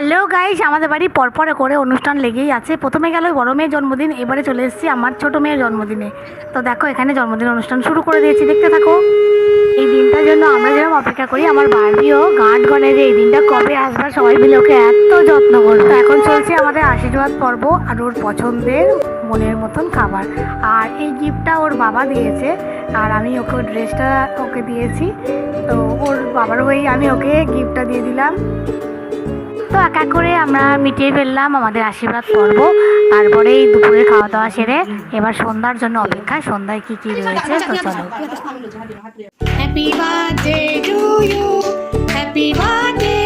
Hello guys, আমাদের বাড়ি পরপরে করে অনুষ্ঠান লেগেই আছে। প্রথমে গেল বড় মেয়ের জন্মদিন, এবারে চলে এসেছি আমার ছোট মেয়ের জন্মদিনে। তো দেখো এখানে জন্মদিন অনুষ্ঠান শুরু করে দিয়েছি, দেখতে থাকো। এই দিনটার জন্য আমরা যেরকম অপেক্ষা করি, আমার বাড়িও গাঁট গনে যে এই দিনটা কবে আসবে, সবাই মিলে ওকে এত যত্ন করবে। এখন চলছে আমাদের আশীর্বাদ পর্ব আর ওর পছন্দের মনের মতন খাবার। আর এই গিফটটা ওর বাবা দিয়েছে, আর আমি ওকে ওর ড্রেসটা ওকে দিয়েছি। তো ওর বাবার হয়েই আমি ওকে গিফটটা দিয়ে দিলাম। তো এক এক করে আমরা মিটিয়ে ফেললাম আমাদের আশীর্বাদ পর্ব। তারপরে এই দুপুরের খাওয়া দাওয়া সেরে এবার সন্ধ্যার জন্য অপেক্ষা। সন্ধ্যায় কি কি রয়েছে তো চলো। Happy birthday to you, happy birthday